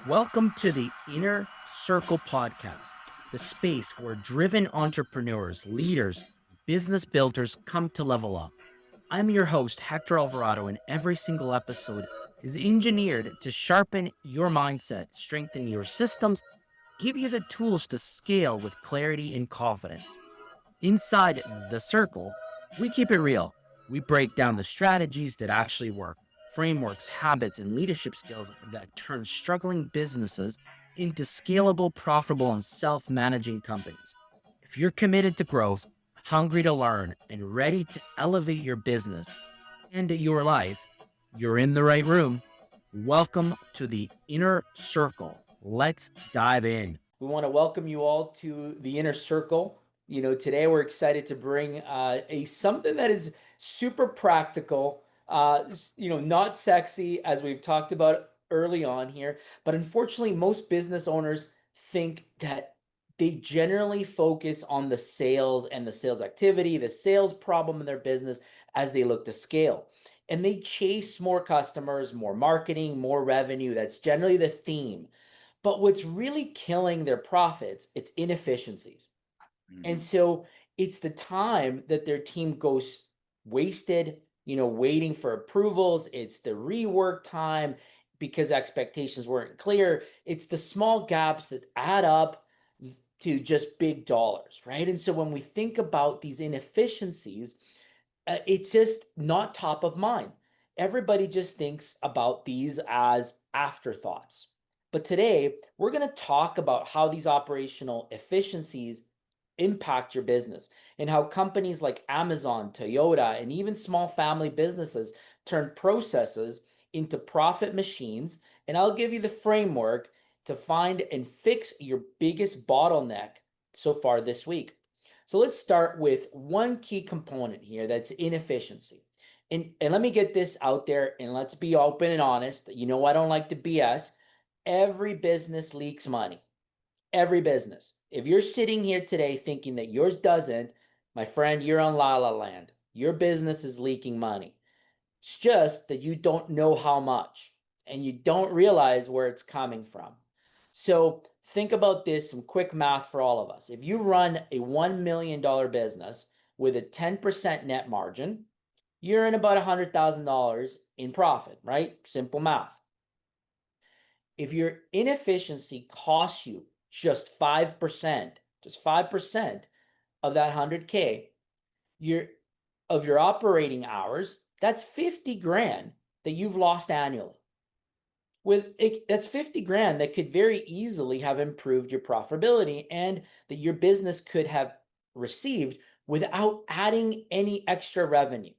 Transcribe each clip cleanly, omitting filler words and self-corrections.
Welcome to the Inner Circle podcast, the space where driven entrepreneurs, leaders, business builders come to level up. I'm your host, Hector Alvarado, and every single episode is engineered to sharpen your mindset, strengthen your systems, give you the tools to scale with clarity and confidence. Inside the circle, we keep it real. We break down the strategies that actually work, frameworks, habits, and leadership skills that turn struggling businesses into scalable, profitable, and self managing companies. If you're committed to growth, hungry to learn, and ready to elevate your business and your life, you're in the right room. Welcome to the Inner Circle. Let's dive in. We want to welcome you all to the Inner Circle. Today we're excited to bring a something that is super practical, not sexy as we've talked about early on here, but unfortunately most business owners think that they generally focus on the sales and the sales activity, the sales problem in their business as they look to scale. And they chase more customers, more marketing, more revenue. That's generally the theme. But what's really killing their profits, it's inefficiencies. And so it's the time that their team goes wasted, waiting for approvals. It's the rework time because expectations weren't clear. It's the small gaps that add up to just big dollars, right? And so when we think about these inefficiencies, it's just not top of mind. Everybody just thinks about these as afterthoughts. But today, we're going to talk about how these operational efficiencies impact your business and how companies like Amazon, Toyota, and even small family businesses turn processes into profit machines. And I'll give you the framework to find and fix your biggest bottleneck so far this week. So let's start with one key component here, that's inefficiency. And let me get this out there and let's be open and honest. I don't like to BS. Every business leaks money. Every business. If you're sitting here today thinking that yours doesn't, my friend, you're on La La Land. Your business is leaking money. It's just that you don't know how much and you don't realize where it's coming from. So think about this, some quick math for all of us. If you run a $1 million business with a 10% net margin, you're in about $100,000 in profit, right? Simple math. If your inefficiency costs you just 5%, just 5% of that 100K, of your operating hours, that's 50 grand that you've lost annually. That's 50 grand that could very easily have improved your profitability and that your business could have received without adding any extra revenue.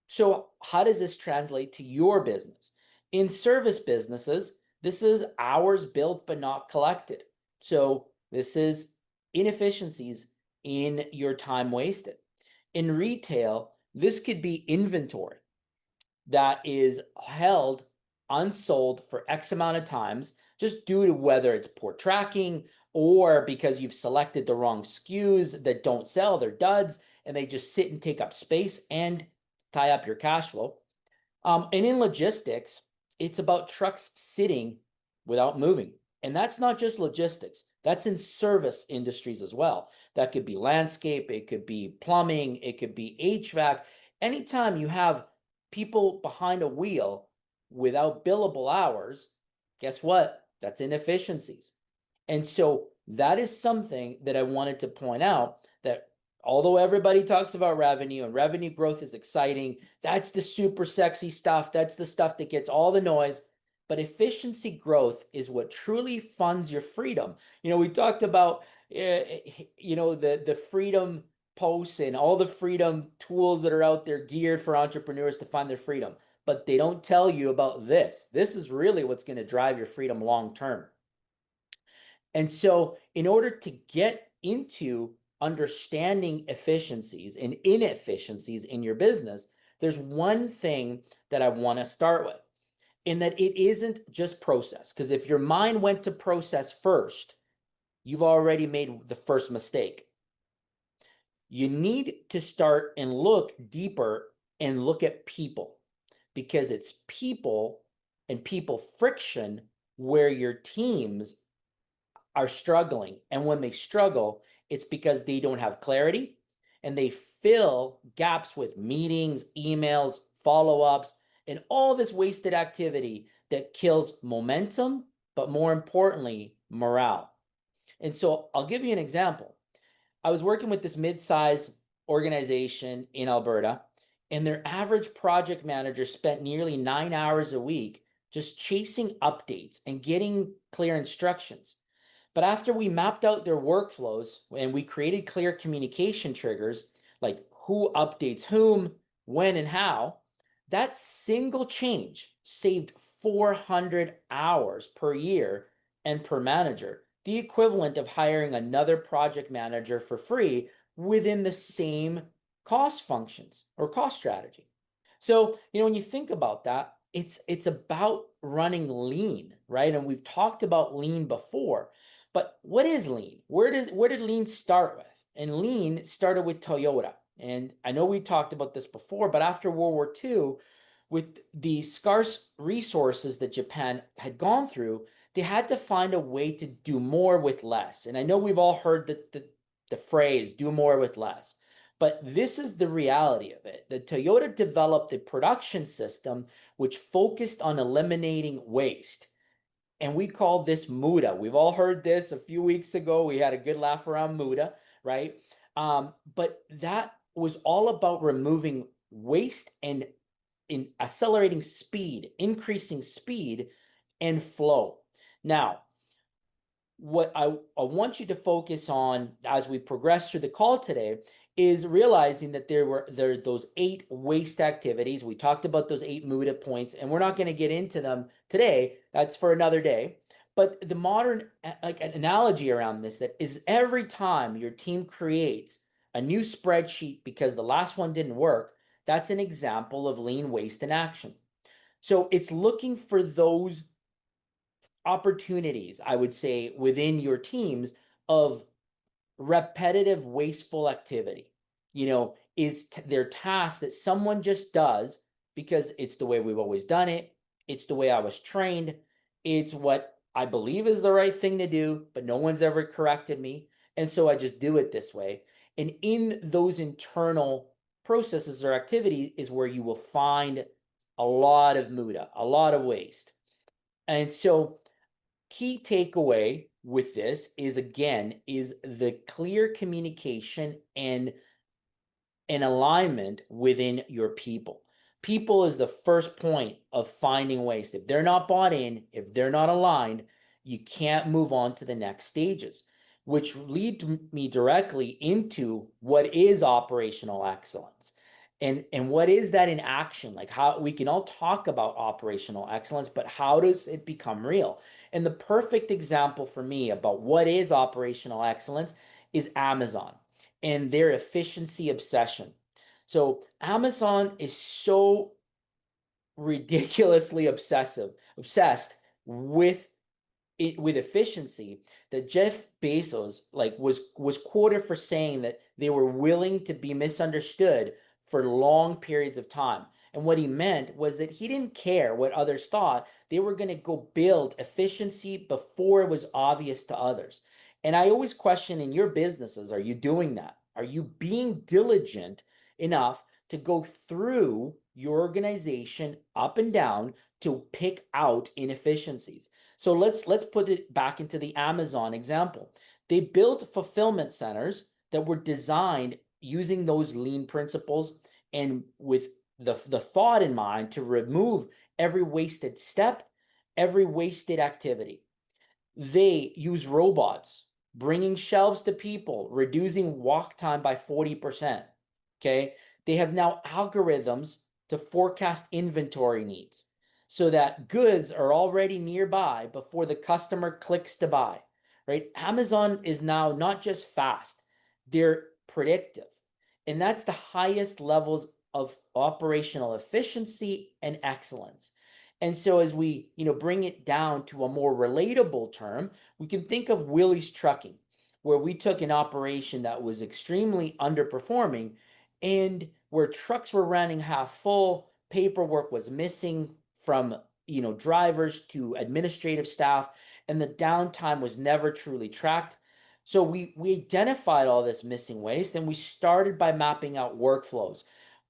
So how does this translate to your business? In service businesses, this is hours built but not collected. So this is inefficiencies in your time wasted. In retail, this could be inventory that is held unsold for X amount of times, just due to whether it's poor tracking or because you've selected the wrong SKUs that don't sell, they're duds, and they just sit and take up space and tie up your cash flow. And in logistics, it's about trucks sitting without moving. And that's not just logistics. That's in service industries as well. That could be landscape, it could be plumbing, it could be HVAC. Anytime you have people behind a wheel without billable hours, guess what? That's inefficiencies. And so that is something that I wanted to point out, that although everybody talks about revenue and revenue growth is exciting, that's the super sexy stuff. That's the stuff that gets all the noise. But efficiency growth is what truly funds your freedom. We talked about, the freedom posts and all the freedom tools that are out there geared for entrepreneurs to find their freedom. But they don't tell you about this. This is really what's going to drive your freedom long term. And so in order to get into understanding efficiencies and inefficiencies in your business, there's one thing that I want to start with, in that it isn't just process. Because if your mind went to process first, you've already made the first mistake. You need to start and look deeper and look at people, because it's people and people friction where your teams are struggling. And when they struggle, it's because they don't have clarity and they fill gaps with meetings, emails, follow ups, and all this wasted activity that kills momentum, but more importantly, morale. And so I'll give you an example. I was working with this mid-size organization in Alberta, and their average project manager spent nearly 9 hours a week just chasing updates and getting clear instructions. But after we mapped out their workflows and we created clear communication triggers, like who updates whom, when, and how, that single change saved 400 hours per year and per manager, the equivalent of hiring another project manager for free within the same cost functions or cost strategy. So, when you think about that, it's about running lean, right? And we've talked about lean before. But what is lean? Where did lean start with? And lean started with Toyota. And I know we talked about this before, but after World War II, with the scarce resources that Japan had gone through, they had to find a way to do more with less. And I know we've all heard the phrase do more with less. But this is the reality of it. The Toyota developed a production system which focused on eliminating waste. And we call this Muda. We've all heard this a few weeks ago. We had a good laugh around Muda, right? But that was all about removing waste and in accelerating speed, increasing speed and flow. Now, what I want you to focus on as we progress through the call today is realizing that there those 8 waste activities. We talked about those 8 Muda points, and we're not going to get into them today. That's for another day. But the modern like an analogy around this that is every time your team creates a new spreadsheet because the last one didn't work, that's an example of lean waste in action. So it's looking for those opportunities, I would say, within your teams of repetitive, wasteful activity. Is their task that someone just does because it's the way we've always done it. It's the way I was trained. It's what I believe is the right thing to do, but no one's ever corrected me. And so I just do it this way. And in those internal processes or activity is where you will find a lot of muda, a lot of waste. And so key takeaway with this is again is the clear communication and an alignment within your people. People is the first point of finding waste. If they're not bought in, if they're not aligned, you can't move on to the next stages, which lead me directly into what is operational excellence. And what is that in action? Like how we can all talk about operational excellence, but how does it become real? And the perfect example for me about what is operational excellence is Amazon and their efficiency obsession. So Amazon is so ridiculously obsessed with with efficiency that Jeff Bezos was quoted for saying that they were willing to be misunderstood for long periods of time. And what he meant was that he didn't care what others thought. They were going to go build efficiency before it was obvious to others. And I always question in your businesses, are you doing that? Are you being diligent enough to go through your organization up and down to pick out inefficiencies? So let's put it back into the Amazon example. They built fulfillment centers that were designed using those lean principles and with the thought in mind to remove every wasted step, every wasted activity. They use robots, bringing shelves to people, reducing walk time by 40%. Okay. They have now algorithms to forecast inventory needs so that goods are already nearby before the customer clicks to buy, right? Amazon is now not just fast, they're predictive. And that's the highest levels of operational efficiency and excellence. And so as we, bring it down to a more relatable term, we can think of Willie's Trucking, where we took an operation that was extremely underperforming and where trucks were running half full, paperwork was missing from drivers to administrative staff, and the downtime was never truly tracked. So we identified all this missing waste, and we started by mapping out workflows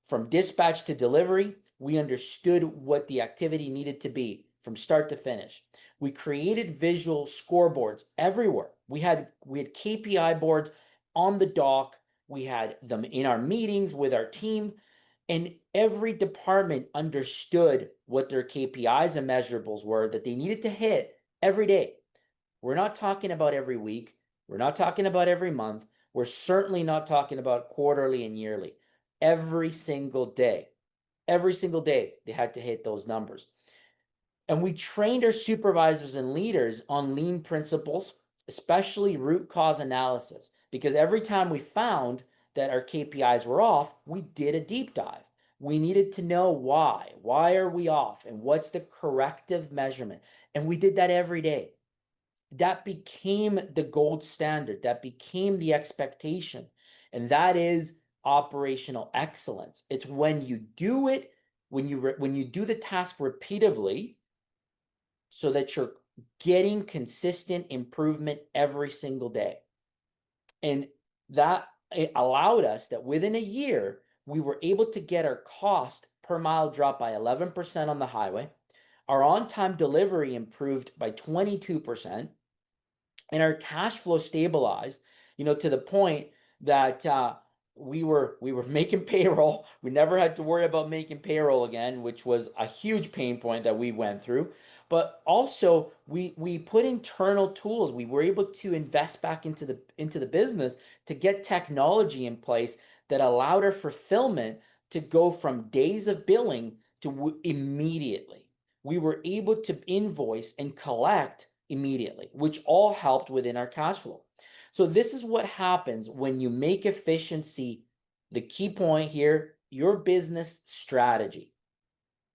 from dispatch to delivery. We understood what the activity needed to be from start to finish. We created visual scoreboards everywhere. We had KPI boards on the dock. We had them in our meetings with our team, and every department understood what their KPIs and measurables were that they needed to hit every day. We're not talking about every week. We're not talking about every month. We're certainly not talking about quarterly and yearly. Every single day. Every single day, they had to hit those numbers. And we trained our supervisors and leaders on lean principles, especially root cause analysis, because every time we found that our KPIs were off, we did a deep dive. We needed to know why. Why are we off? And what's the corrective measurement? And we did that every day. That became the gold standard. That became the expectation. And that is operational excellence. It's when you do it, when you do the task repeatedly, so that you're getting consistent improvement every single day. And that it allowed us that within a year, we were able to get our cost per mile drop by 11% on the highway. Our on-time delivery improved by 22%, and our cash flow stabilized, to the point that we were making payroll. We never had to worry about making payroll again, which was a huge pain point that we went through. But also we put internal tools. We were able to invest back into the business to get technology in place that allowed our fulfillment to go from days of billing to immediately. We were able to invoice and collect immediately, which all helped within our cash flow. So this is what happens when you make efficiency the key point here, your business strategy.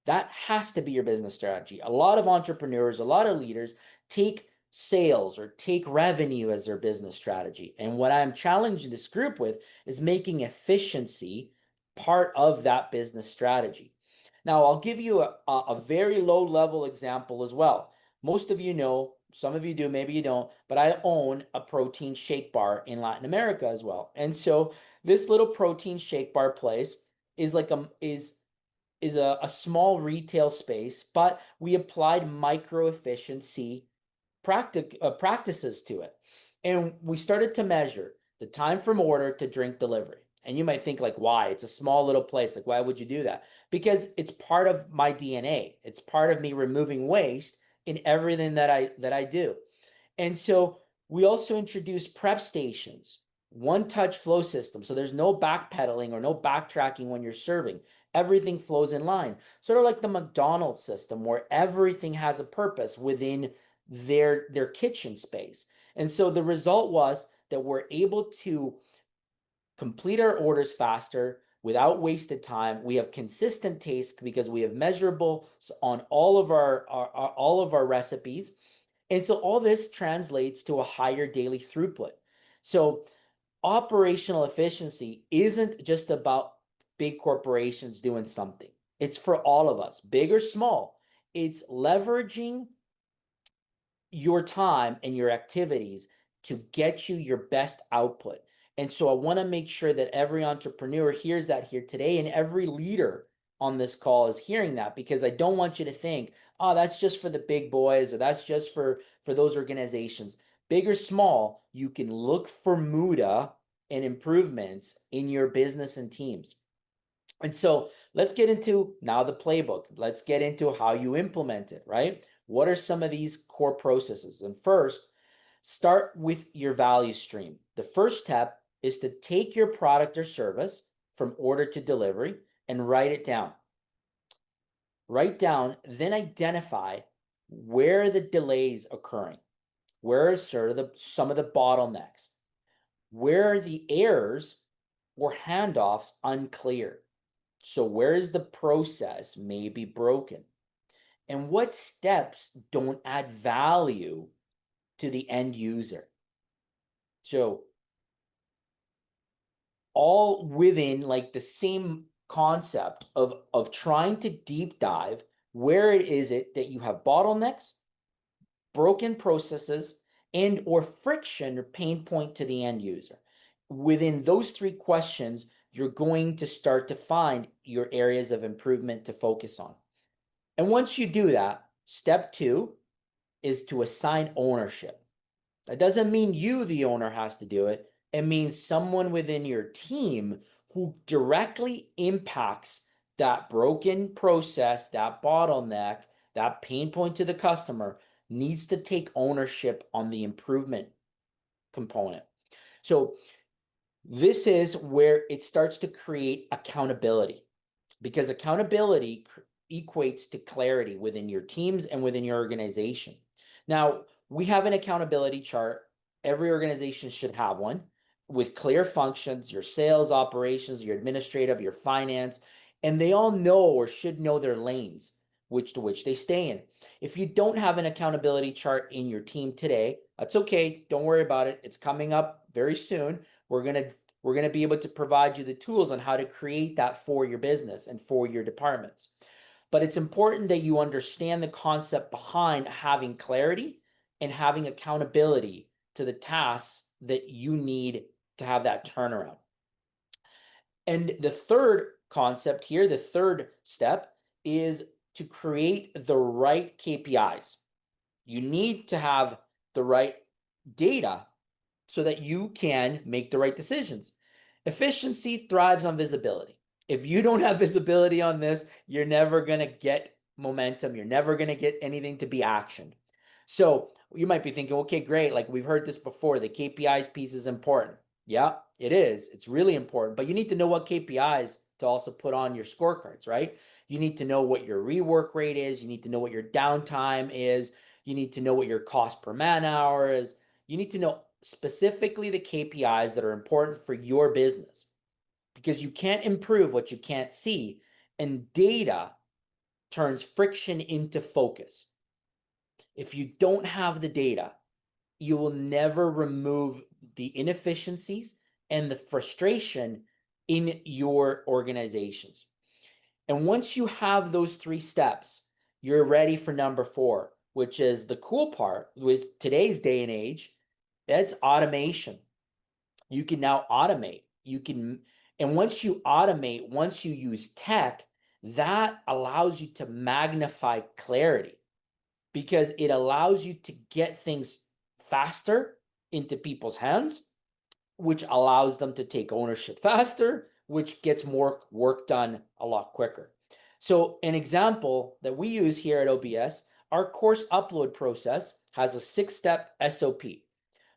That has to be your business strategy. A lot of entrepreneurs, a lot of leaders take sales or take revenue as their business strategy. And what I'm challenging this group with is making efficiency part of that business strategy. Now, I'll give you a very low level example as well. Most of you know, some of you do, maybe you don't, but I own a protein shake bar in Latin America as well. And so this little protein shake bar place is like a small retail space, but we applied micro efficiency practices to it. And we started to measure the time from order to drink delivery. And you might think, like, why? It's a small little place. Like, why would you do that? Because it's part of my DNA. It's part of me removing waste in everything that I do. And so we also introduced prep stations, one touch flow system. So there's no backpedaling or no backtracking when you're serving. Everything flows in line. Sort of like the McDonald's system, where everything has a purpose within their kitchen space. And so the result was that we're able to complete our orders faster without wasted time. We have consistent taste because we have measurables on all of our recipes. And so all this translates to a higher daily throughput. So operational efficiency isn't just about big corporations doing something. It's for all of us, big or small. It's leveraging your time and your activities to get you your best output. And so I want to make sure that every entrepreneur hears that here today, and every leader on this call is hearing that, because I don't want you to think, oh, that's just for the big boys, or that's just for those organizations. Big or small, you can look for muda and improvements in your business and teams. And so let's get into now the playbook. Let's get into how you implement it, right? What are some of these core processes? And first, start with your value stream. The first step is to take your product or service from order to delivery and write it down. Write down, then identify where are the delays occurring. Where is sort of some of the bottlenecks? Where are the errors or handoffs unclear? So where is the process maybe broken? And what steps don't add value to the end user? So all within like the same concept of trying to deep dive Where is it that you have bottlenecks, broken processes, and or friction or pain point to the end user? Within those three questions, you're going to start to find your areas of improvement to focus on. And once you do that, step 2 is to assign ownership. That doesn't mean you, the owner, has to do it. It means someone within your team who directly impacts that broken process, that bottleneck, that pain point to the customer needs to take ownership on the improvement component. So this is where it starts to create accountability, because accountability equates to clarity within your teams and within your organization. Now, we have an accountability chart. Every organization should have one with clear functions, your sales, operations, your administrative, your finance, and they all know or should know their lanes, which to which they stay in. If you don't have an accountability chart in your team today, that's okay. Don't worry about it. It's coming up very soon. We're going to be able to provide you the tools on how to create that for your business and for your departments. But it's important that you understand the concept behind having clarity and having accountability to the tasks that you need to have that turnaround. And the third concept here, the third step, is to create the right KPIs. You need to have the right data so that you can make the right decisions. Efficiency thrives on visibility. If you don't have visibility on this, you're never going to get momentum. You're never going to get anything to be actioned. So you might be thinking, okay, great. Like we've heard this before. The KPIs piece is important. Yeah, it is. It's really important. But you need to know what KPIs to also put on your scorecards, right? You need to know what your rework rate is. You need to know what your downtime is. You need to know what your cost per man hour is. You need to know specifically the KPIs that are important for your business, because you can't improve what you can't see, and data turns friction into focus. If you don't have the data, you will never remove the inefficiencies and the frustration in your organizations. And once you have those 3 steps, you're ready for number 4, which is the cool part with today's day and age. That's automation. You can now automate. And once you automate, once you use tech, that allows you to magnify clarity, because it allows you to get things faster into people's hands, which allows them to take ownership faster, which gets more work done a lot quicker. So an example that we use here at OBS, our course upload process has a 6-step SOP.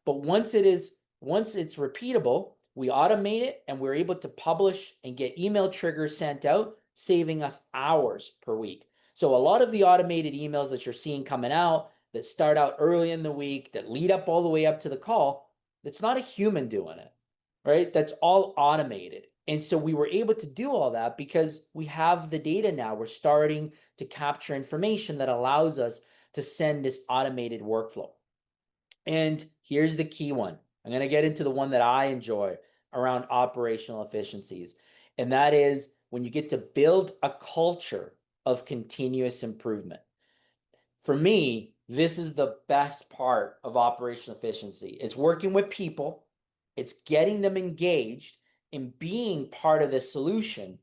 But once it's repeatable, we automate it and we're able to publish and get email triggers sent out, saving us hours per week. So a lot of the automated emails that you're seeing coming out that start out early in the week, that lead up all the way up to the call, that's not a human doing it, right? That's all automated. And so we were able to do all that because we have the data now. We're starting to capture information that allows us to send this automated workflow. And here's the key one. I'm going to get into the one that I enjoy around operational efficiencies. And that is when you get to build a culture of continuous improvement. For me, this is the best part of operational efficiency. It's working with people, it's getting them engaged in being part of the solution,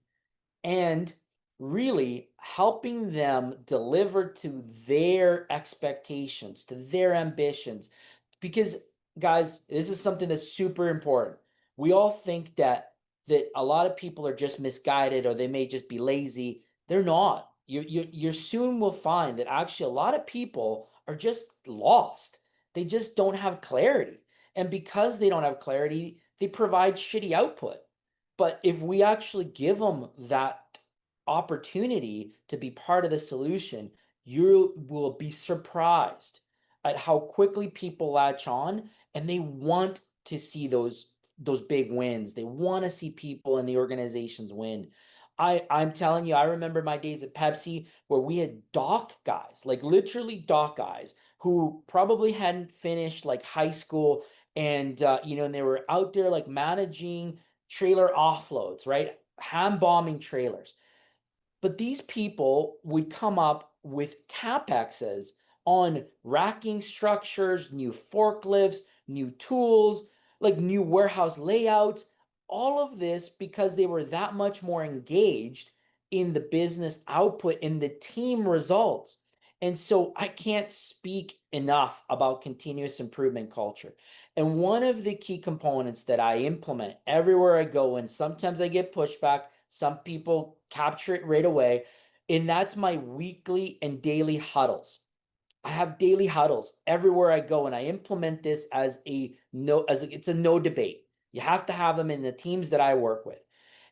and really helping them deliver to their expectations, to their ambitions. Because, guys, this is something that's super important. We all think that a lot of people are just misguided, or they may just be lazy. They're not. You soon will find that actually a lot of people are just lost. They just don't have clarity. And because they don't have clarity, they provide shitty output. But if we actually give them that opportunity to be part of the solution, you will be surprised at how quickly people latch on, and they want to see those big wins. They want to see people in the organizations win. I'm telling you, I remember my days at Pepsi where we had dock guys, like literally dock guys, who probably hadn't finished like high school, and and they were out there like managing trailer offloads, right? Ham bombing trailers. But these people would come up with CapExes on racking structures, new forklifts, new tools, like new warehouse layouts, all of this because they were that much more engaged in the business output, in the team results. And so I can't speak enough about continuous improvement culture. And one of the key components that I implement everywhere I go, and sometimes I get pushback, some people capture it right away, and that's my weekly and daily huddles. I have daily huddles everywhere I go, and I implement this as it's a no debate. You have to have them in the teams that I work with.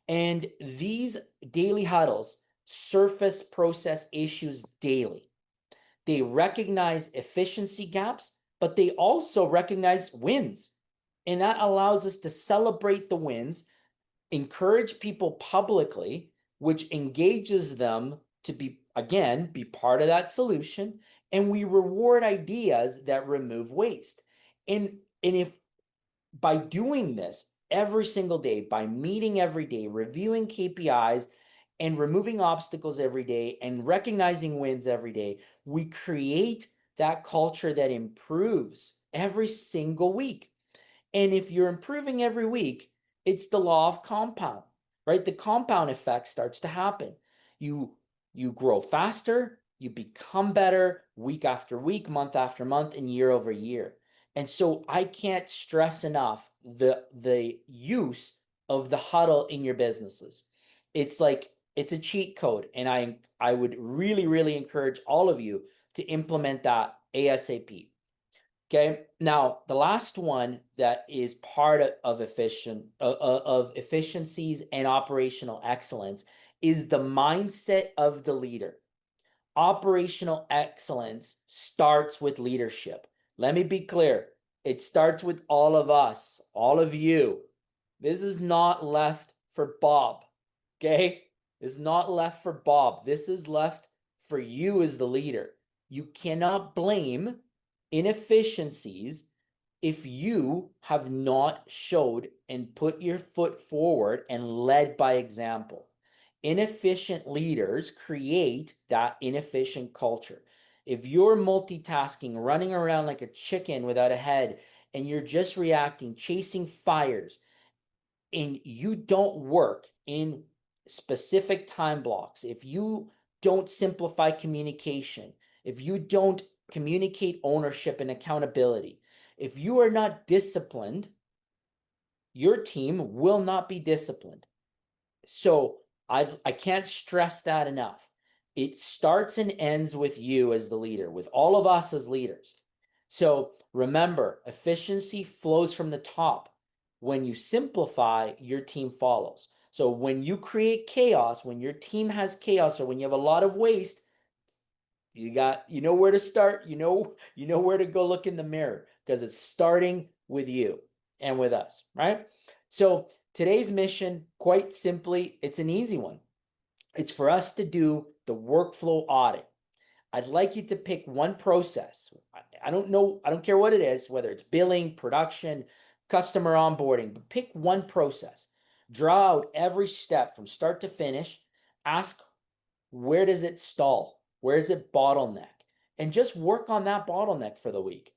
And these daily huddles surface process issues daily. They recognize efficiency gaps, but they also recognize wins. And that allows us to celebrate the wins, encourage people publicly, which engages them to be part of that solution. And we reward ideas that remove waste. And if by doing this every single day, by meeting every day, reviewing KPIs, and removing obstacles every day, and recognizing wins every day, we create that culture that improves every single week. And if you're improving every week, it's the law of compound, right? The compound effect starts to happen. You you grow faster, you become better week after week, month after month, and year over year. And so I can't stress enough the use of the huddle in your businesses. It's a cheat code, and I would really encourage all of you to implement that ASAP. Okay, now the last one that is part of efficiencies and operational excellence is the mindset of the leader. Operational excellence starts with leadership. Let me be clear. It starts with all of us, all of you. This is not left for Bob. Okay? This is not left for Bob. This is left for you as the leader. You cannot blame inefficiencies if you have not showed and put your foot forward and led by example. Inefficient leaders create that inefficient culture. If you're multitasking, running around like a chicken without a head, and you're just reacting, chasing fires, and you don't work in specific time blocks, if you don't simplify communication, if you don't communicate ownership and accountability, if you are not disciplined, your team will not be disciplined. So I can't stress that enough. It starts and ends with you as the leader, with all of us as leaders. So remember, efficiency flows from the top. When you simplify, your team follows. So when you create chaos, when your team has chaos, or when you have a lot of waste, you know where to start, you know where to go look in the mirror, because it's starting with you and with us, right? So today's mission, quite simply, it's an easy one. It's for us to do the workflow audit. I'd like you to pick one process. I don't know, I don't care what it is, whether it's billing, production, customer onboarding, but pick one process. Draw out every step from start to finish. Ask, where does it stall? Where is it bottleneck? And just work on that bottleneck for the week.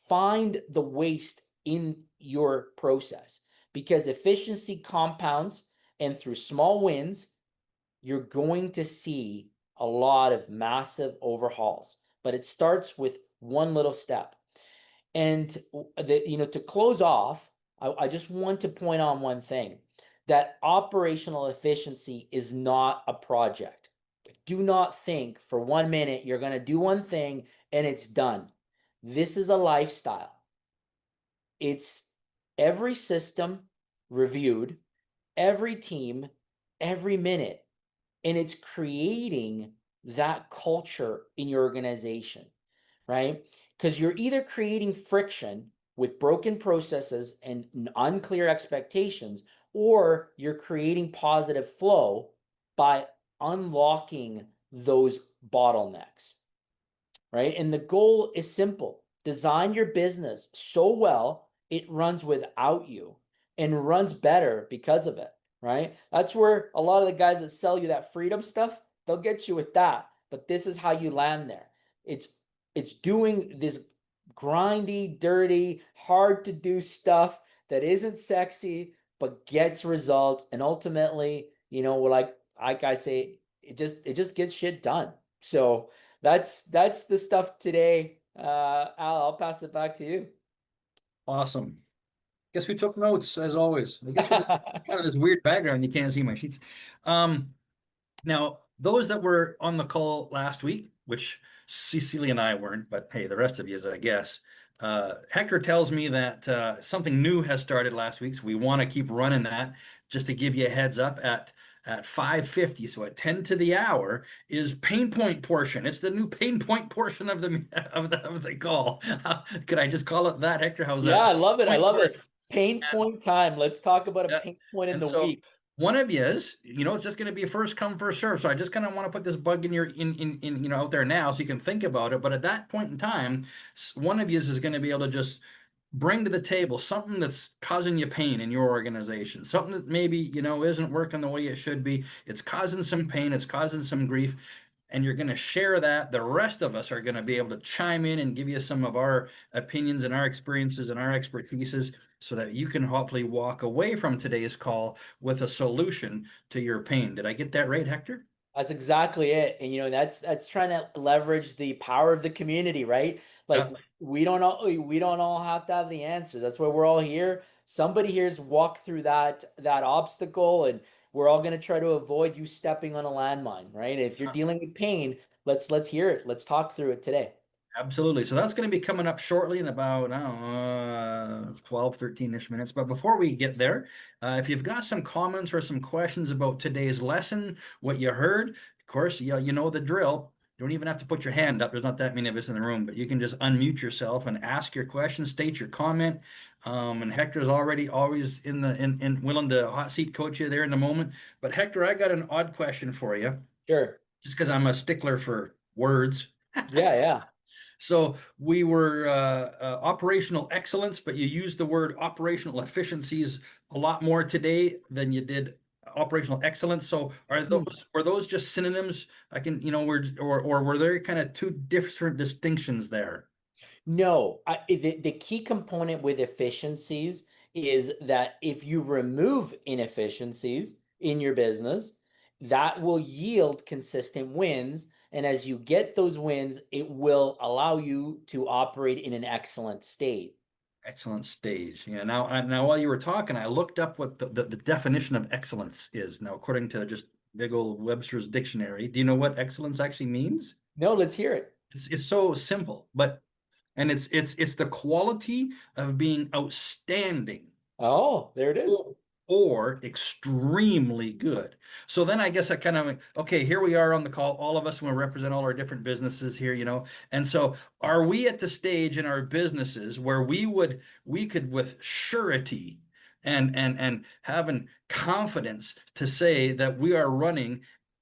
Find the waste in your process, because efficiency compounds, and through small wins, you're going to see a lot of massive overhauls. But it starts with one little step. And to close off, I just want to point on one thing, that operational efficiency is not a project. Do not think for 1 minute you're going to do one thing and it's done. This is a lifestyle. It's every system reviewed, every team, every minute, and it's creating that culture in your organization, right? Because you're either creating friction with broken processes and unclear expectations, or you're creating positive flow by unlocking those bottlenecks, right? And the goal is simple. Design your business so well it runs without you and runs better because of it, right? That's where a lot of the guys that sell you that freedom stuff, they'll get you with that, but this is how you land there. It's it's doing this grindy, dirty, hard to do stuff that isn't sexy but gets results, and ultimately, like I say, it just gets shit done. So that's the stuff today. Al, I'll pass it back to you. Awesome. Guess who took notes as always? I guess with this kind of this weird background, you can't see my sheets. Um, Now, those that were on the call last week, which Cecilia and I weren't, but hey, the rest of you, I guess. Hector tells me that something new has started last week, so we want to keep running that. Just to give you a heads up, at 5:50, so at 10 to the hour, is pain point portion. It's the new pain point portion of the of the call. Could I just call it that, Hector? How's Yeah, that? I love it. I Point love portion. it. Pain point time. Let's talk about a Yeah. pain point in And the so week. one of you is, it's just going to be first come, first serve. So I just kind of want to put this bug in your in out there now so you can think about it. But at that point in time, one of you is going to be able to just bring to the table something that's causing you pain in your organization, something that maybe, isn't working the way it should be. It's causing some pain, it's causing some grief, and you're going to share that. The rest of us are going to be able to chime in and give you some of our opinions and our experiences and our expertises so that you can hopefully walk away from today's call with a solution to your pain. Did I get that right, Hector? That's exactly it. And that's trying to leverage the power of the community, right? Like Yeah, we don't all have to have the answers. That's why we're all here. Somebody here's walked through that obstacle, and we're all going to try to avoid you stepping on a landmine, right? If you're yeah. dealing with pain, let's hear it. Let's talk through it today. Absolutely. So that's going to be coming up shortly in about, I don't know, 12, 13-ish minutes. But before we get there, if you've got some comments or some questions about today's lesson, what you heard, of course, you know the drill. You don't even have to put your hand up. There's not that many of us in the room, but you can just unmute yourself and ask your question, state your comment. And Hector's already always in willing to hot seat coach you there in the moment. But Hector, I got an odd question for you, Sure. just because I'm a stickler for words. Yeah, yeah. So we were operational excellence, but you used the word operational efficiencies a lot more today than you did operational excellence. So were those just synonyms? I can, or were there kind of two different distinctions there? No, the key component with efficiencies is that if you remove inefficiencies in your business, that will yield consistent wins. And as you get those wins, it will allow you to operate in an excellent state. Excellent stage. Yeah. Now while you were talking, I looked up what the definition of excellence is. Now, according to just big old Webster's dictionary, do you know what excellence actually means? No, let's hear it. It's so simple, but and it's the quality of being outstanding Oh, there it is. or extremely good. So then I guess I kind of, okay, here we are on the call, all of us, we represent all our different businesses here, And so are we at the stage in our businesses where we could with surety and having confidence to say that we are running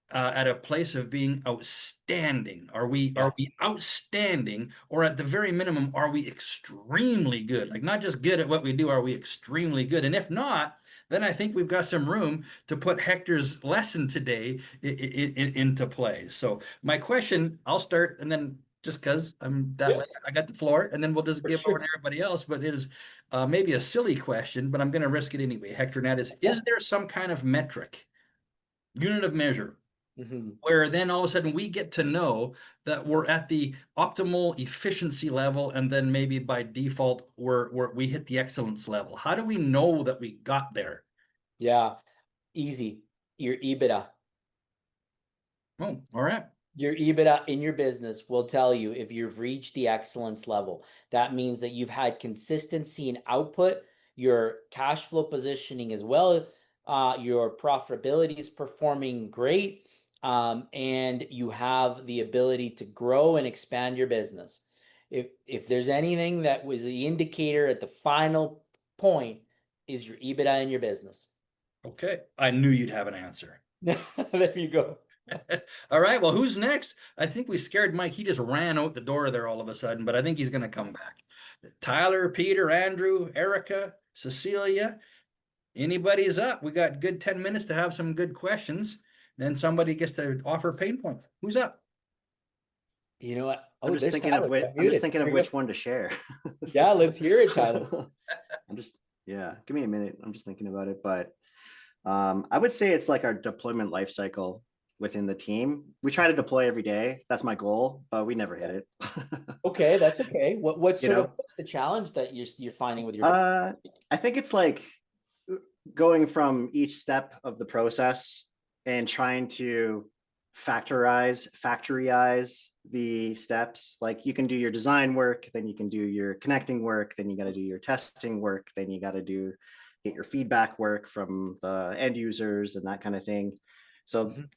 at a place of being outstanding? Are Yeah, we outstanding, or at the very minimum, are we extremely good? Like not just good at what we do, are we extremely good? And if not, then I think we've got some room to put Hector's lesson today into play. So my question, I'll start, and then just because I'm that yeah, way, I got the floor, and then we'll just for give over to sure. everybody else. But it is maybe a silly question, but I'm going to risk it anyway. Hector, and that is there some kind of metric, unit of measure, Mhm. where then all of a sudden we get to know that we're at the optimal efficiency level, and then maybe by default we hit the excellence level? How do we know that we got there? Yeah, easy. Your EBITDA. Oh, all right. Your EBITDA in your business will tell you if you've reached the excellence level. That means that you've had consistency in output, your cash flow positioning as well, your profitability is performing great, and you have the ability to grow and expand your business. If there's anything that was the indicator at the final point, is your EBITDA in your business. Okay. I knew you'd have an answer. There you go. All right. Well, who's next? I think we scared Mike. He just ran out the door there all of a sudden, but I think he's going to come back. Tyler, Peter, Andrew, Erica, Cecilia, anybody's up. We got good 10 minutes to have some good questions. then somebody gets to offer a pain point. Who's up? You know what? I'm Oh, just there's thinking of Tyler. which Got I'm just muted. thinking There of you which go. one to share. Yeah, So, let's hear it, Tyler. I'm just yeah, give me a minute. I'm just thinking about it, but I would say it's like our deployment life cycle within the team. We try to deploy every day. That's my goal, but we never hit it. Okay, that's okay. You know, What's the challenge that you're finding with your deployment? uh, I think it's like going from each step of the process and trying to factoryize the steps. Like you can do your design work, then you can do your connecting work, then you got to do your testing work, then you got to get your feedback work from the end users and that kind of thing. So, Mhm.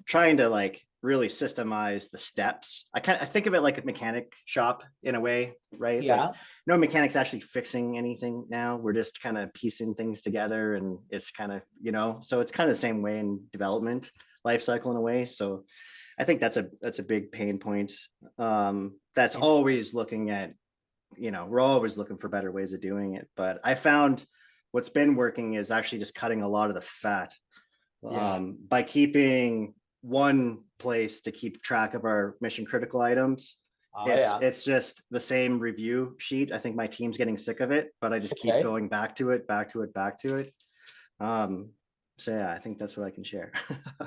trying to like really systemize the steps. I think of it like a mechanic shop in a way, right? Like Yeah. no mechanic's actually fixing anything now. We're just kind of piecing things together, and it's kind of, so it's kind of the same way in development life cycle in a way. So I think that's a big pain point. That's And always looking at, we're always looking for better ways of doing it. But I found what's been working is actually just cutting a lot of the fat, yeah. by keeping one place to keep track of our mission critical items. Oh it's yeah. it's just the same review sheet. I think my team's getting sick of it, but I just keep Okay. going back to it, back to it, back to it. So yeah, I think that's what I can share.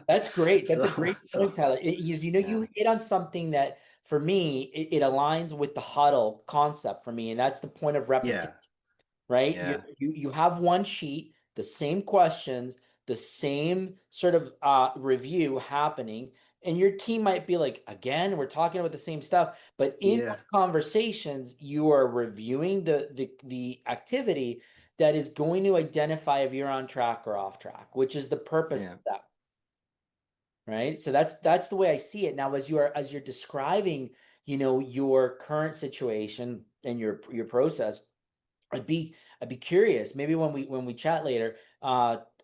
That's great. That's so a great so point, Tyler. yeah, You hit on something that for me, it aligns with the huddle concept for me, and that's the point of repetition, yeah, right? yeah, You have one sheet, the same questions, the same sort of review happening, and your team might be like, again, we're talking about the same stuff, but in yeah, those conversations, you are reviewing the activity that is going to identify if you're on track or off track, which is the purpose of yeah. that, right? So that's the way I see it. Now, as you're describing, your current situation and your process, I'd be curious. Maybe when we chat later,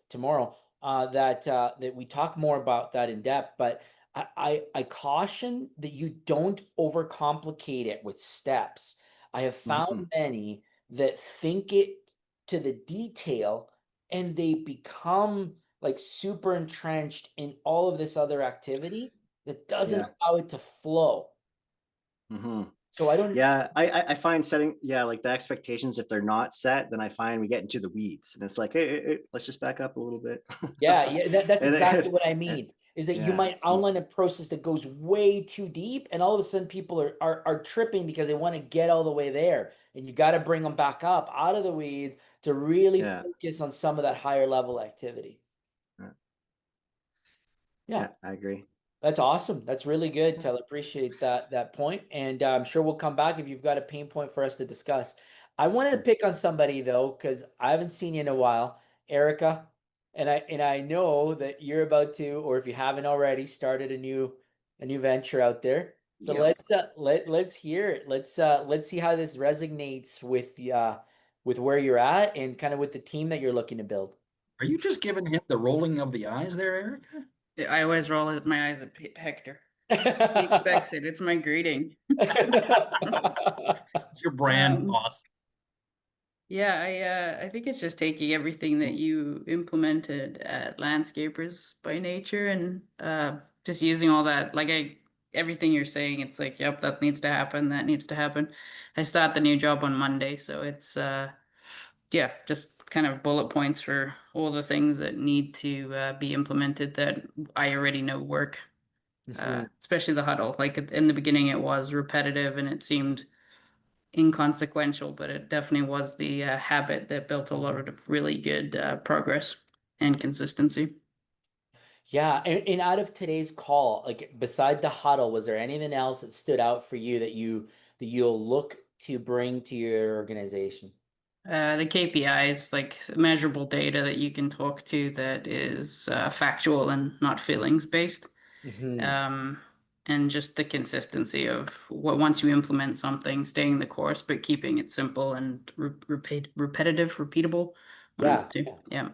tomorrow, that we talk more about that in depth. But I caution that you don't overcomplicate it with steps. I have Hmm. found many that think it to the detail, and they become like super entrenched in all of this other activity that doesn't Yeah. allow it to flow. Hmm. So I don't. Yeah, I find setting, yeah, like the expectations, if they're not set, then I find we get into the weeds, and it's like, hey, let's just back up a little bit. Yeah, yeah, that's and, exactly what I and mean. Is that you yeah, might outline a process that goes way too deep, and all of a sudden people are tripping because they want to get all the way there, and you got to bring them back up out of the weeds to really yeah, focus on some of that higher level activity. yeah, Yeah. yeah, I agree. That's awesome. That's really good, Yeah, Tel. Appreciate that point. And I'm sure we'll come back if you've got a pain point for us to discuss. I wanted to yeah, pick on somebody though, because I haven't seen you in a while, Erica. And I know that you're about to, or if you haven't already, started a new venture out there. So Yep. let's hear it. Let's see how this resonates with where you're at and kind of with the team that you're looking to build. Are you just giving him the rolling of the eyes there, Erica? I always roll my eyes at Hector. He expects it. It's my greeting. It's your brand, Um, boss. yeah, I think it's just taking everything that you implemented at Landscapers by Nature and just using all that. Like everything you're saying, it's like, yep, that needs to happen. That needs to happen. I start the new job on Monday, so it's yeah, just kind of bullet points for all the things that need to be implemented that I already know work. Mhm. Especially the huddle. Like in the beginning, it was repetitive and it seemed inconsequential, but it definitely was the habit that built a lot of really good progress and consistency. Yeah, and out of today's call, like beside the huddle, was there anything else that stood out for you that you'll look to bring to your organization? The KPIs, like measurable data that you can talk to that is factual and not feelings based. Hmm. Um, and just the consistency of what once you implement something, staying the course, but keeping it simple and repetitive, repeatable. One of the Yeah, two. Yeah.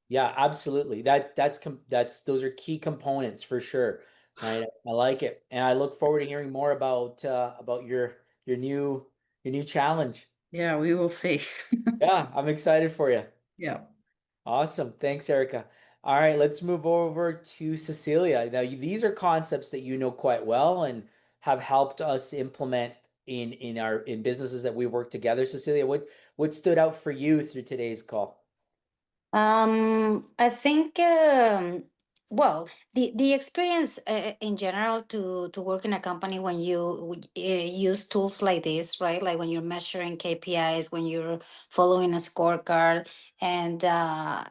yeah, absolutely. That's those are key components for sure, right? I like it, and I look forward to hearing more about your new your new challenge. Yeah, we will see. Yeah, I'm excited for you. Yeah. Awesome, thanks, Erica. All right, let's move over to Cecilia. Now, these are concepts that you know quite well and have helped us implement in businesses that we work together. Cecilia, what stood out for you through today's call? I think, well, the experience in general to work in a company when you use tools like this, right? Like when you're measuring KPIs, when you're following a scorecard, and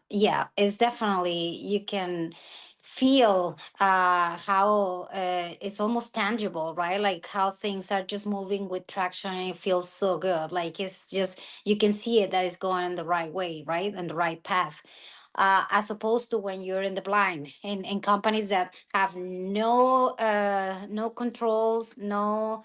yeah, it's definitely you can feel how it's almost tangible, right? Like how things are just moving with traction, and it feels so good. Like it's just you can see it that it's going in the right way, right? And the right path. As opposed to when you're in the blind in companies that have no controls, no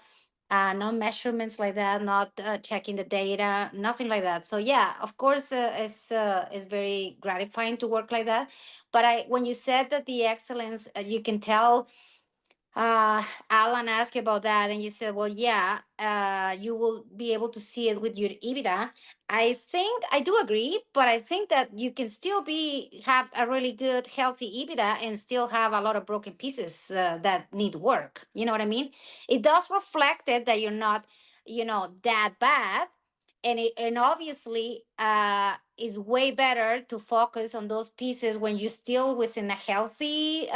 measurements like that, not checking the data, nothing like that. So yeah, of course, it's very gratifying to work like that. But when you said that the excellence, you can tell, Alan asked you about that, and you said, well, yeah, you will be able to see it with your EBITDA. I think I do agree, but I think that you can still have a really good, healthy EBITDA and still have a lot of broken pieces that need work. You know what I mean? It does reflect it that you're not, that bad. And obviously, is way better to focus on those pieces when you're still within a healthy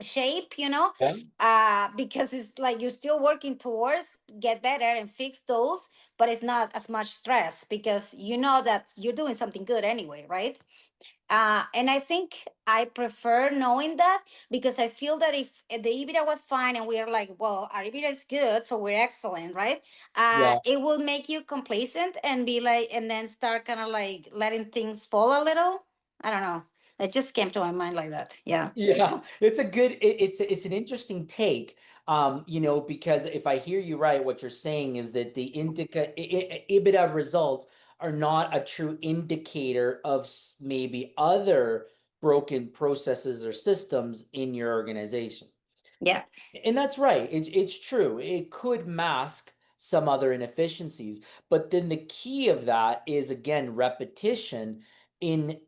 shape, Okay. because it's like you're still working towards get better and fix those, but it's not as much stress because you know that you're doing something good anyway, right? And I think I prefer knowing that, because I feel that if the EBITDA was fine and we're like, well, our EBITDA is good, so we're excellent, right? Yeah. It will make you complacent and be like, and then start kind of like letting things fall a little. I don't know. It just came to my mind like that. Yeah. Yeah, it's a good it's an interesting take. Because if I hear you right, what you're saying is that the EBITDA results are not a true indicator of maybe other broken processes or systems in your organization. Yeah. And that's right. It's true. It could mask some other inefficiencies, but then the key of that is again repetition in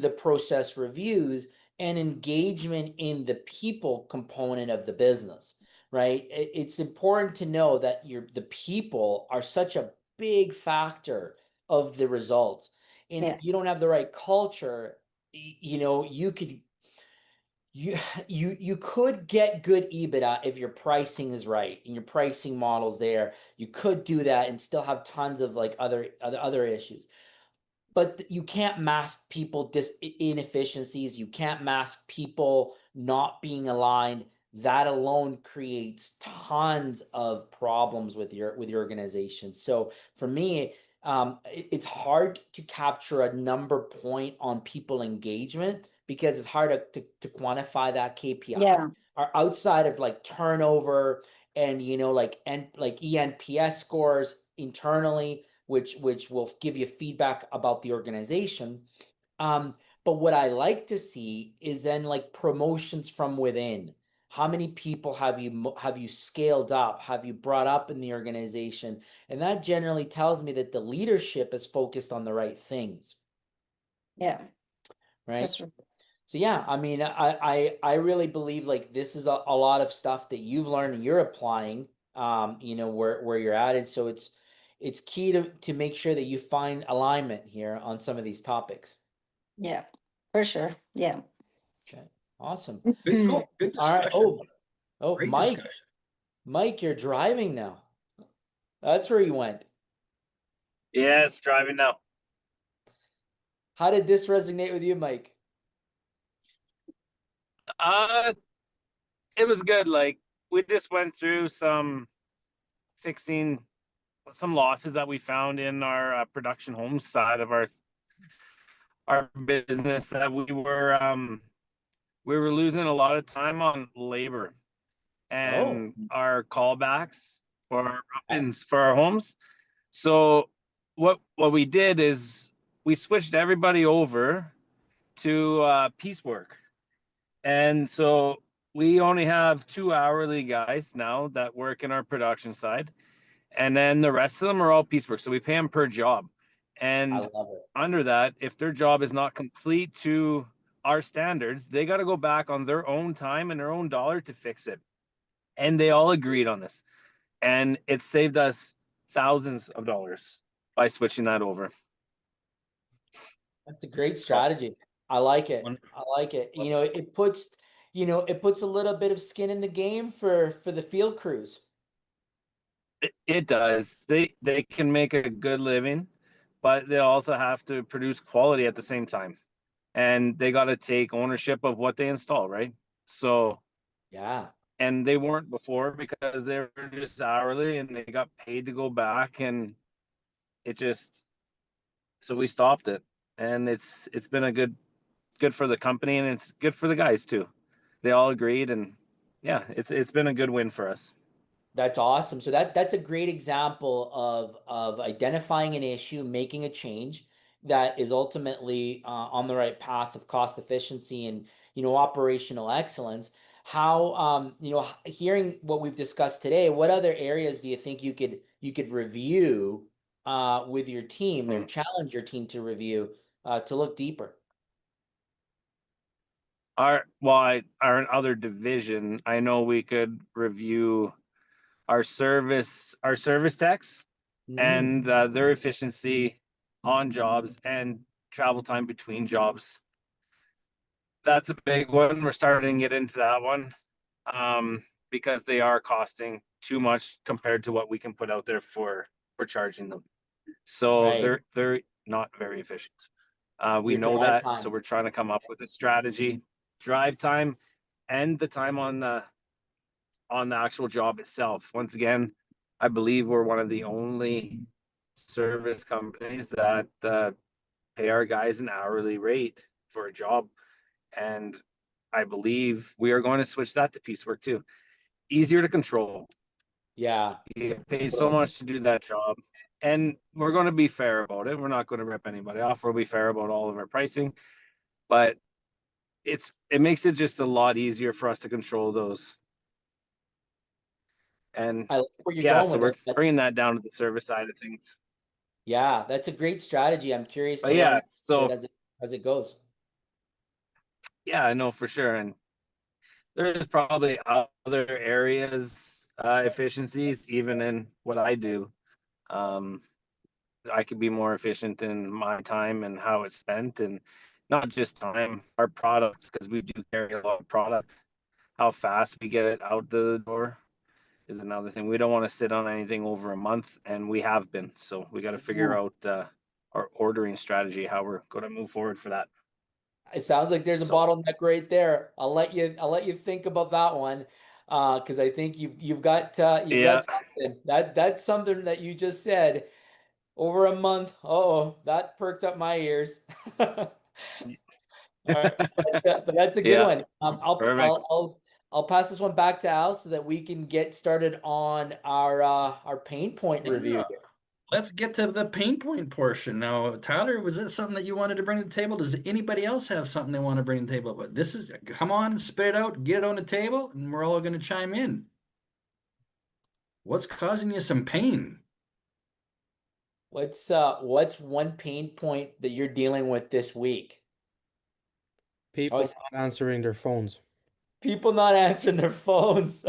the process reviews and engagement in the people component of the business, right? It's important to know that the people are such a big factor of the results. And if Yeah. you don't have the right culture, you could you could get good EBITDA if your pricing is right and your pricing model's there. You could do that and still have tons of like other issues. But you can't mask people inefficiencies. You can't mask people not being aligned. That alone creates tons of problems with your organization. So for me, it's hard to capture a number point on people engagement because it's hard to quantify that KPI. Yeah. Are outside of like turnover and like ENPS scores internally, which will give you feedback about the organization. But what I like to see is then like promotions from within. How many people have you scaled up? Have you brought up in the organization? And that generally tells me that the leadership is focused on the right things, Yeah. right? That's right. So yeah, I mean, I really believe like this is a lot of stuff that you've learned and you're applying, where you're at. And so it's key to make sure that you find alignment here on some of these topics. Yeah, for sure. Yeah. Okay, awesome. Good, Mm. good All right. discussion. Oh, Great Mike, discussion. you're driving now. That's where you went. Yes, driving now. How did this resonate with you, Mike? Uh, it was good. Like we just went through fixing some losses that we found in our production home side of our business that we were losing a lot of time on labor Oh, and our callbacks for okay. for our homes. So what we did is we switched everybody over to piecework. And so we only have 2 hourly guys now that work in our production side. And then the rest of them are all piecework. So we pay them per job. I And love it. under that, if their job is not complete to our standards, they got to go back on their own time and their own dollar to fix it. And they all agreed on this. And it saved us thousands of dollars by switching that over. That's a great strategy. I like it. One- I like it. It puts, it puts a little bit of skin in the game for the field crews. It does. They can make a good living, but they also have to produce quality at the same time. And they got to take ownership of what they install, right? So, Yeah. and they weren't before because they were just hourly and they got paid to go back, and it just, so we stopped it. And it's been a good for the company, and it's good for the guys too. They all agreed, and yeah, it's been a good win for us. That's awesome. So that's a great example of identifying an issue, making a change that is ultimately on the right path of cost efficiency and operational excellence. How hearing what we've discussed today, what other areas do you think you could review with your team or challenge your team to review to look deeper? Our other division, I know we could review our service techs and their efficiency on jobs and travel time between jobs. That's a big one. We're starting to get into that one, because they are costing too much compared to what we can put out there for charging them. So Right. they're not very efficient. We Your know drive that, time. so we're trying to come up with a strategy, drive time, and the time on the actual job itself. Once again, I believe we're one of the only service companies that pay our guys an hourly rate for a job, and I believe we are going to switch that to piecework too. Easier to control. Yeah. You get paid so much to do that job. And we're going to be fair about it. We're not going to rip anybody off. We'll be fair about all of our pricing. But it makes it just a lot easier for us to control those. And I like where you're yeah, going so with we're it. bringing that down to the service side of things. Yeah, that's a great strategy. I'm curious But to yeah, learn so as it goes. yeah, I know for sure. And there's probably other areas, efficiencies, even in what I do. Um, I could be more efficient in my time and how it's spent, and not just time, our product, because we do carry a lot of product. How fast we get it out the door is another thing. We don't want to sit on anything over a month, and we have been. So we got to figure out our ordering strategy, how we're going to move forward for that. It sounds like there's a So bottleneck right there. I'll let you think about that one. Because I think you've got yeah, something. That's something that you just said. Over a month. Oh, that perked up my ears. All right. But that's a good yeah, one. perfect. I'll pass this one back to Al so that we can get started on our pain point review. Yeah. Let's get to the pain point portion. Now, Tyler, was this something that you wanted to bring to the table? Does anybody else have something they want to bring to the table? But this is, come on, spit it out, get it on the table, and we're all going to chime in. What's causing you some pain? What's one pain point that you're dealing with this week? People Always not answering their phones. people not answering their phones.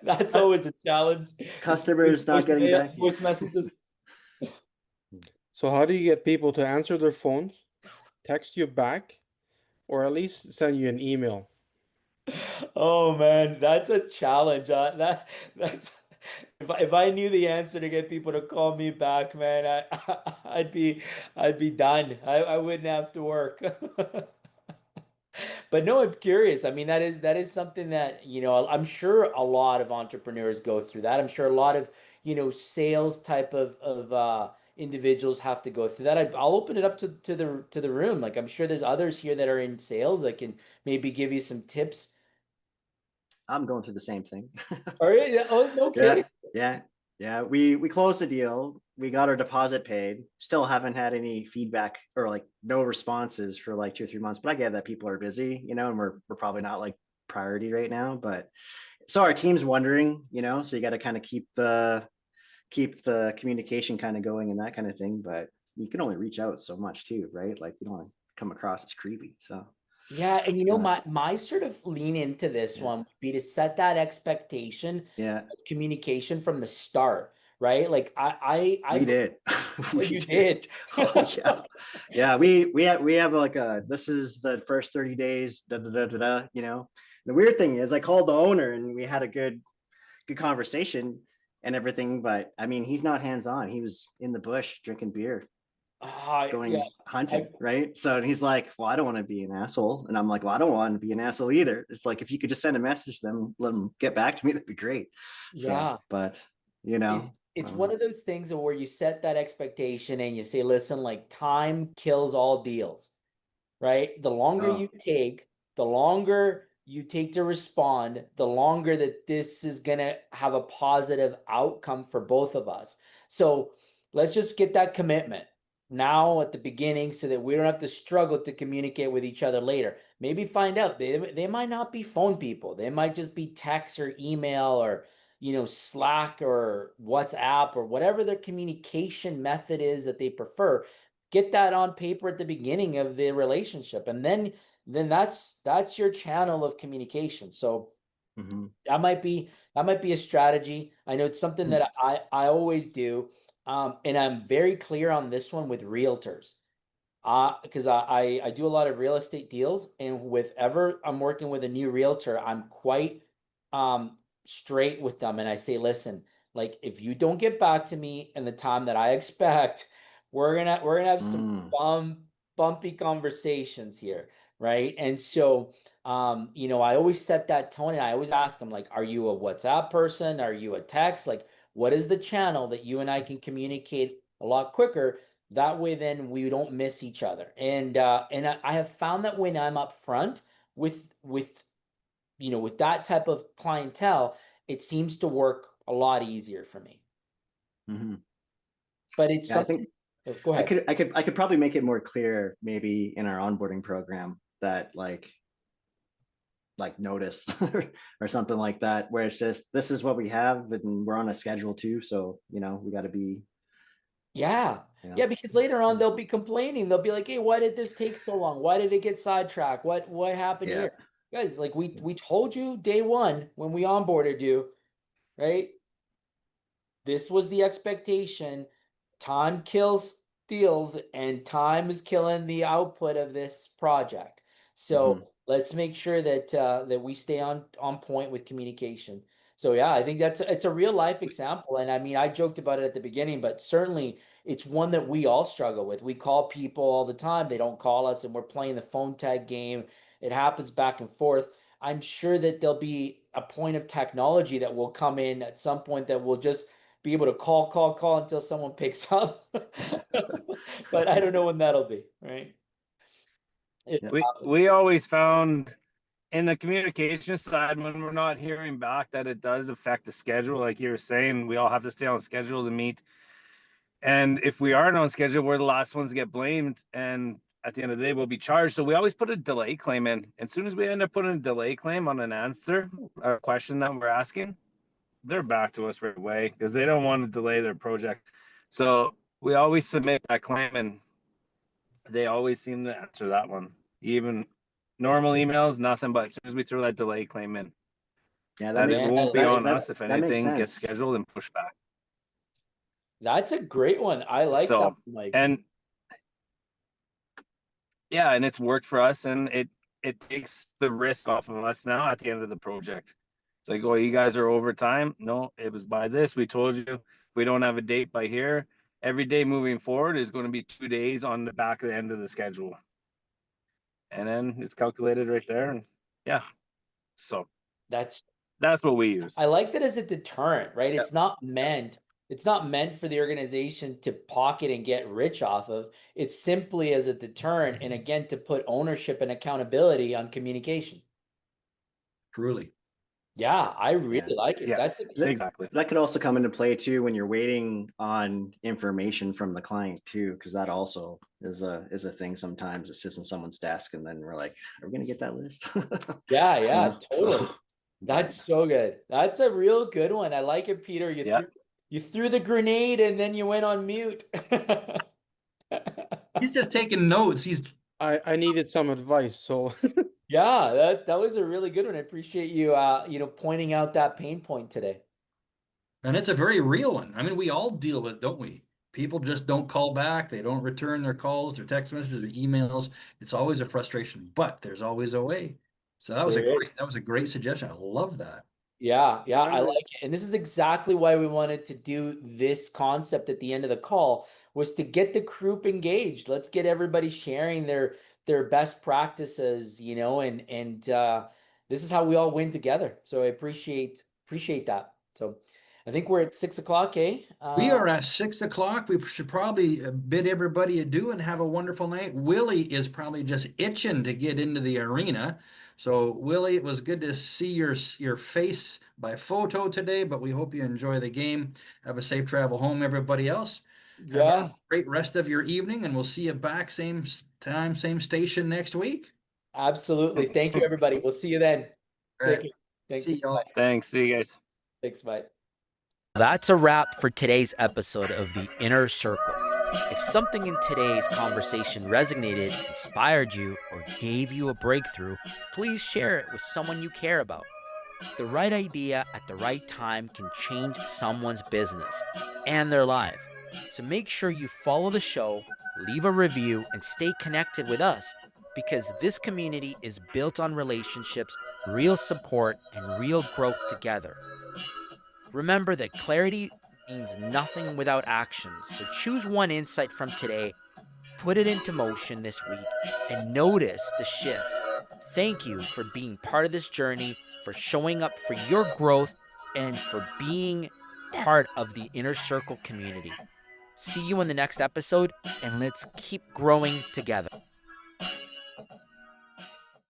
That's always a challenge. Customers not getting back to you. Voice messages. So how do you get people to answer their phones, text you back, or at least send you an email? Oh man, that's a challenge. That's if I knew the answer to get people to call me back, man, I'd be done. I wouldn't have to work. But no, I'm curious. I mean, that is something that, I'm sure a lot of entrepreneurs go through that. I'm sure a lot of, sales type of individuals have to go through that. I'll open it up to the room. Like I'm sure there's others here that are in sales that can maybe give you some tips. I'm going through the same thing. All right. Yeah, oh, no kidding. Yeah. We closed the deal. We got our deposit paid. Still haven't had any feedback or like no responses for like 2 or 3 months. But I get that people are busy, and we're probably not like priority right now. But so our team's wondering, so you got to kind of keep the keep the communication kind of going and that kind of thing. But you can only reach out so much too, right? Like you don't want to come across as creepy. So Yeah, and you know, uh, my sort of lean into this yeah, one would be to set that expectation yeah, of communication from the start, right? Like I we did. oh, We you did. did. Oh yeah. Yeah, we have like this is the first 30 days, da da da da da, you know. The weird thing is I called the owner and we had a good conversation and everything, but I mean he's not hands-on. He was in the bush drinking beer, Yeah, going I, hunting, right? So he's like, well, I don't want to be an asshole. And I'm like, well, I don't want to be an asshole either. It's like if you could just send a message to them, let them get back to me, that'd be great. So, yeah. but It's one of those things where you set that expectation and you say, listen, like time kills all deals, right? oh, The longer you take to respond, the longer that this is going to have a positive outcome for both of us. So let's just get that commitment now at the beginning so that we don't have to struggle to communicate with each other later. Maybe find out they might not be phone people. They might just be text or email or Slack or WhatsApp or whatever their communication method is that they prefer. Get that on paper at the beginning of the relationship, and then that's your channel of communication. So mhm. that might be a strategy. I know it's something that I always do, and I'm very clear on this one with realtors. Because I do a lot of real estate deals, and with ever I'm working with a new realtor, I'm quite um straight with them, and I say, listen, like if you don't get back to me in the time that I expect, we're gonna have some Mm, bumpy conversations here, right? And so I always set that tone, and I always ask them, like, are you a WhatsApp person? Are you a text? Like, what is the channel that you and I can communicate a lot quicker? That way, then we don't miss each other. And I have found that when I'm up front with that type of clientele, it seems to work a lot easier for me. mhm. But it's Yeah, I think something. Oh, go I ahead. could I could I could probably make it more clear maybe in our onboarding program that like notice or something like that, where it's just this is what we have and we're on a schedule too. So, we got to be, Yeah. you Yeah, know, because later on they'll be complaining. They'll be like, "Hey, why did this take so long? Why did it get sidetracked? What happened yeah. here?" Guys, like we told you day one when we onboarded you, right? This was the expectation. Time kills deals, and time is killing the output of this project. Hmm. So let's make sure that we stay on point with communication. So yeah, I think it's a real life example. And I mean, I joked about it at the beginning, but certainly it's one that we all struggle with. We call people all the time, they don't call us, and we're playing the phone tag game. It happens back and forth. I'm sure that there'll be a point of technology that will come in at some point that will just be able to call until someone picks up. But I don't know when that'll be, right? It, Yeah. We always found in the communication side, when we're not hearing back, that it does affect the schedule. Like you were saying, we all have to stay on schedule to meet. And if we aren't on schedule, we're the last ones to get blamed. And at the end of the day, we'll be charged. So we always put a delay claim in. As soon as we end up putting a delay claim on an answer, a question that we're asking, they're back to us right away because they don't want to delay their project. So we always submit that claim, and they always seem to answer that one. Even normal emails, nothing, but as soon as we throw that delay claim in, Yeah, that that it makes yeah, won't be that on that us if that makes anything gets sense. scheduled and pushed back. that's a great one. I like that, So, Mike. and yeah, and it's worked for us, and it takes the risk off of us now at the end of the project. It's like, oh, you guys are over time. No, it was by this. We told you we don't have a date by here. Every day moving forward is going to be 2 days on the back of the end of the schedule. And then it's calculated right there. And yeah, so That's that's what we I use. like that as a deterrent, right? Yeah. It's not meant for the organization to pocket and get rich off of. It's simply as a deterrent, and again to put ownership and accountability on communication. Truly. Yeah, I Yeah. really like it. Yeah, That's a That, exactly. that could also come into play too when you're waiting on information from the client too, because that also is a thing sometimes. It sits on someone's desk and then we're like, are we gonna get that list? yeah, So totally. but That's so good. That's a real good one. I like it, Peter. You Yeah. threw You threw the grenade and then you went on mute. He's just taking notes. I needed some advice, so Yeah, that was a really good one. I appreciate you pointing out that pain point today. And it's a very real one. I mean, we all deal with it, don't we? People just don't call back. They don't return their calls, their text messages, their emails. It's always a frustration, but there's always a way. So that was There is. that was a great suggestion. I love that. Yeah, I Remember- like it. And this is exactly why we wanted to do this concept at the end of the call, was to get the group engaged. Let's get everybody sharing their best practices, and this is how we all win together. So I appreciate that. So I think we're at 6 o'clock, eh? We are at 6 o'clock. We should probably bid everybody adieu and have a wonderful night. Willie is probably just itching to get into the arena. So Willie, it was good to see your face by photo today, but we hope you enjoy the game. Have a safe travel home, everybody else. Have Yeah, a great rest of your evening, and we'll see you back same time, same station next week. absolutely. Thank you, everybody. We'll see you then. All Take right. care. Thanks. See y'all. Thanks. See you guys. Thanks, bye. That's a wrap for today's episode of The Inner Circle. If something in today's conversation resonated, inspired you, or gave you a breakthrough, please share it with someone you care about. The right idea at the right time can change someone's business and their life. So make sure you follow the show, leave a review, and stay connected with us, because this community is built on relationships, real support, and real growth together. Remember that clarity means nothing without action. So choose one insight from today, put it into motion this week, and notice the shift. Thank you for being part of this journey, for showing up for your growth, and for being part of the Inner Circle community. See you in the next episode, and let's keep growing together.